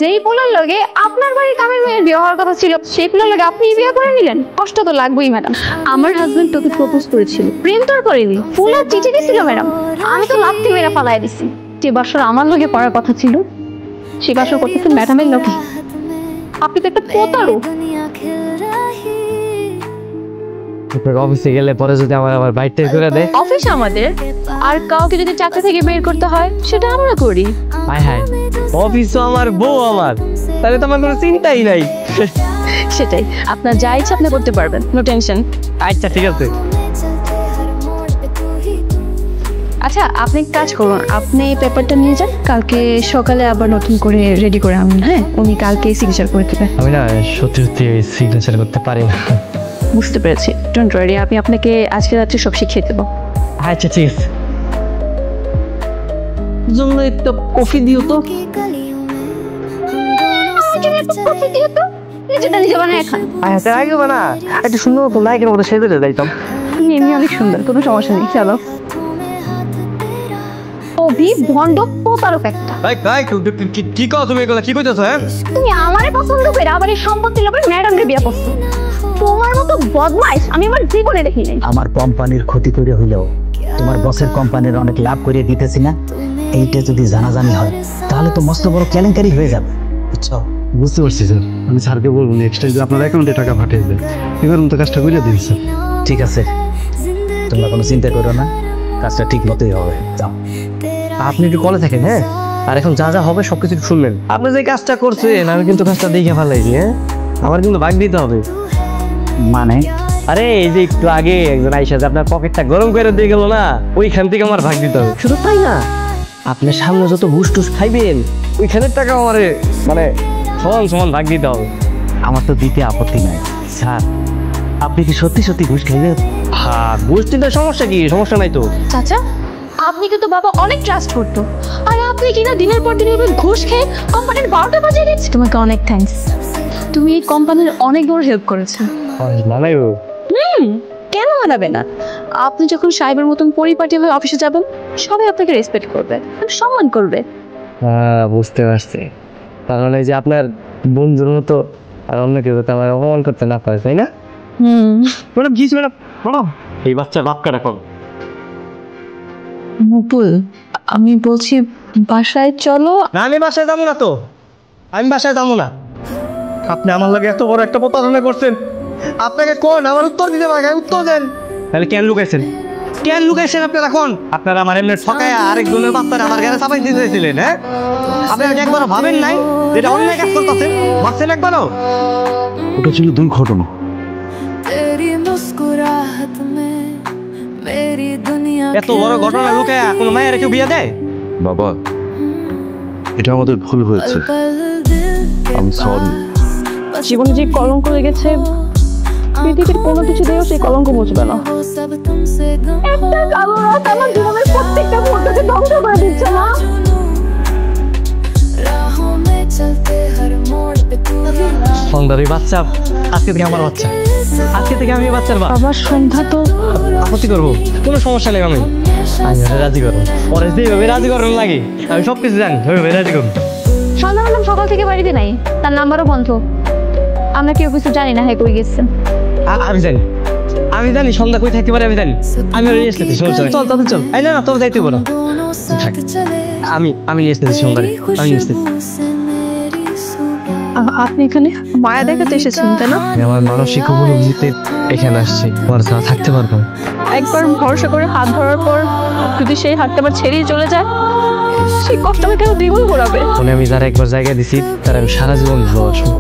যেই পোলার লগে আপনার বাড়ির কামের মেয়ের বিয়ে হওয়ার কথা ছিল সেই পোলার লগে আপনি বিয়ে করে নিলেন, কষ্ট তো লাগবেই ম্যাডাম। আমার হাজবেন্ড তোকে প্রপোজ করেছিল, প্রেম তোর করেনি, ফুলের চিঠি দিছিল ম্যাডাম, আমি তো লাথি মেরে পালাই দিছি। যে বাসর আমার লগে পড়ার কথা ছিল সে বাসর করতেছেন ম্যাডামের লগে। আপনি তো একটা প্রতারক। অফিসে গেলে পরে যদি আমার বাইক টেক করে দেয়, অফিস আমাদের, আর কাউকে যদি চাকরি থেকে বের করতে হয় সেটা আমরা করি। হায় হায়, অফিস তো আমার, বউ আমার, তাহলে তো আমার কোনো চিন্তাই নাই। সেটাই, আপনার যা ইচ্ছা আপনি করতে পারবেন, নো টেনশন। আচ্ছা ঠিক আছে। আচ্ছা আপনি এক কাজ করুন, আপনি এই পেপারটা নিয়ে যান, কালকে সকালে আবার নতুন করে রেডি করে আনুন। হ্যাঁ, উনি কালকে সিগনেচার করে দেবেন। আমি না সত্যি সত্যি সিগনেচার করতে পারি না। বুঝতে পেরেছি, ডোন্ট ওয়ারি, আমি আপনাকে আজকে রাত্রে সব শিখিয়ে দেবো। আচ্ছা ঠিক আছে। জন্য একটা কফি দিও তো। একটু সুন্দর মতো নায়কের মতো সেজে যাইতাম। এমনি অনেক সুন্দর, কোনো সমস্যা নেই, চলো। ভণ্ড প্রতারক একটা। কি কও তুমি এগুলা, কি কইতেছো? হ্যাঁ, তুমি আমারে পছন্দ করে আবার এই সম্পত্তি লোকের ম্যাডামকে বিয়ে করছো। তোমার মতো বদমাইশ আমি আমার জীবনে দেখি নাই। আমার কোম্পানির ক্ষতি করে হইলেও তোমার বসের কোম্পানির অনেক লাভ করে দিতেছি না, এইটা যদি জানাজানি হয় তাহলে তো মস্ত বড় কেলেঙ্কারি হয়ে যাবে, বুঝছো? বুঝতে পারছি স্যার, আমি স্যারকে বলবো নেক্সট টাইম যদি আপনার অ্যাকাউন্টে টাকা পাঠিয়ে দেন, এবার মতো কাজটা করে দিন স্যার। ঠিক আছে, তোমরা কোনো চিন্তা করো না, কাজটা ঠিক মতোই হবে, যাও। আপনি একটু কলে থাকেন। হ্যাঁ, আর এখন যা যা হবে সবকিছু শুনবেন। আপনি যে কাজটা করছেন আমি কিন্তু কাজটা দেখে ফেলাইছি। হ্যাঁ, আমার কিন্তু ভাগ দিতে হবে। মানে? আরে এই যে একটু আগে একজন আইসা যে আপনার পকেটটা গরম করে দিয়ে গেল না, ওইখান থেকে আমার ভাগ দিতে হবে। শুধু তাই না, আপনার সামনে যত ঘুষ টুস খাইবেন ওইখানের টাকা আমার মানে সমান সমান ভাগ দিতে হবে। আমার তো দিতে আপত্তি নাই স্যার, আপনি কি সত্যি সত্যি ঘুষ খাইবেন? হ্যাঁ, ঘুষ দিতে সমস্যা কি? সমস্যা নাই তো। চাচা, আপনি কিন্তু বাবা অনেক ট্রাস্ট করতো, আর আপনি কিনা দিনের পর দিন ঘুষ খেয়ে কোম্পানির 12টা বাজিয়ে দিচ্ছি। তোমাকে অনেক থ্যাঙ্কস, তুমি এই কোম্পানির অনেক বড় হেল্প করেছো। মানাইও? কেন মানাবে না? আপনি যখন সাহেবের মতন পরিপাটি হয়ে অফিসে যাবেন সবাই আপনাকে রেসপেক্ট করবে, সম্মান করবে। হ্যাঁ, বুঝতে পারছি। তাহলে যে আপনার বন্ধুর মতো আর অন্য কেউ তো আমার অপমান করতে না পারে, তাই না? ম্যাডাম জি ম্যাডাম, ম্যাডাম এই বাচ্চা বাপ কাটা কম। মুকুল, আমি বলছি বাসায় চলো। না, আমি বাসায় যাবো না তো, আমি বাসায় যাবো না। আপনি আমার লাগে এত বড় একটা প্রতারণা করছেন, আপনাকে কোন আমার উত্তর দিতে পারে, উত্তর দেন। তাহলে কেন লুকাইছেন? কেন লুকাইছেন আপনারা? কোন আপনারা আমার এমনি ঠকায় আরেকজনের বাচ্চারা আমার ঘরে চাপাই দিতে চাইছিলেন? হ্যাঁ, আপনারা একবারও ভাবেন নাই যেটা অন্যায় কাজ করতেছেন? ভাবছেন একবারও? ওটা ছিল দুর্ঘটনা। এত বড় ঘটনা লুকায় কোনো মায়ের কেউ বিয়ে দেয়? বাবা, এটা আমাদের ভুল হয়েছে, আমি সরি। জীবনে যে কলঙ্ক লেগেছে পৃথিবীর কোনো কিছু দিয়েও সেই কলঙ্ক মুছবে না। একটা কালো রাত আমার জীবনের প্রত্যেকটা মুহূর্তকে ধ্বংস করে দিচ্ছে না। সন্ধ্যার বাচ্চা আজকে থেকে আমার বাচ্চা, আজকে থেকে আমি বাচ্চার বাবা। আবার সন্ধ্যা তো আপত্তি করবো? কোনো সমস্যা নেই, আমি রাজি করবো। পরে যেভাবে রাজি করার লাগে আমি সবকিছু জানি, ওইভাবে রাজি করবো। সন্ধ্যা ম্যাডাম সকাল থেকে বাড়িতে নাই, তার নাম্বারও বন্ধ, আমরা কেউ কিছু জানি না হ্যাঁ কই গেছেন। আমি জানি, আমি জানি সন্ধ্যা কই থাকতে পারে, আমি জানি। আমি রেস্ট নিতে চল তবে চল। এই না তোর যাইতে বলো, আমি রেস্ট নিতে সন্ধ্যারে, আমি রেস্ট নিতে। আপনি এখানে মায়া দেখাতে এসেছেন তাই না? আমার মানসিক অনুভূতিতে এখানে আসছি, তোমার ছাড়া থাকতে পারবো। একবার ভরসা করে হাত ধরার পর যদি সেই হাতটা আবার ছেড়েই চলে যায় সেই কষ্ট আমি কেন দ্বিগুণ ঘোরাবে। আমি যারা একবার জায়গায় দিছি তারা আমি সারা জীবন ভালোবাসবো।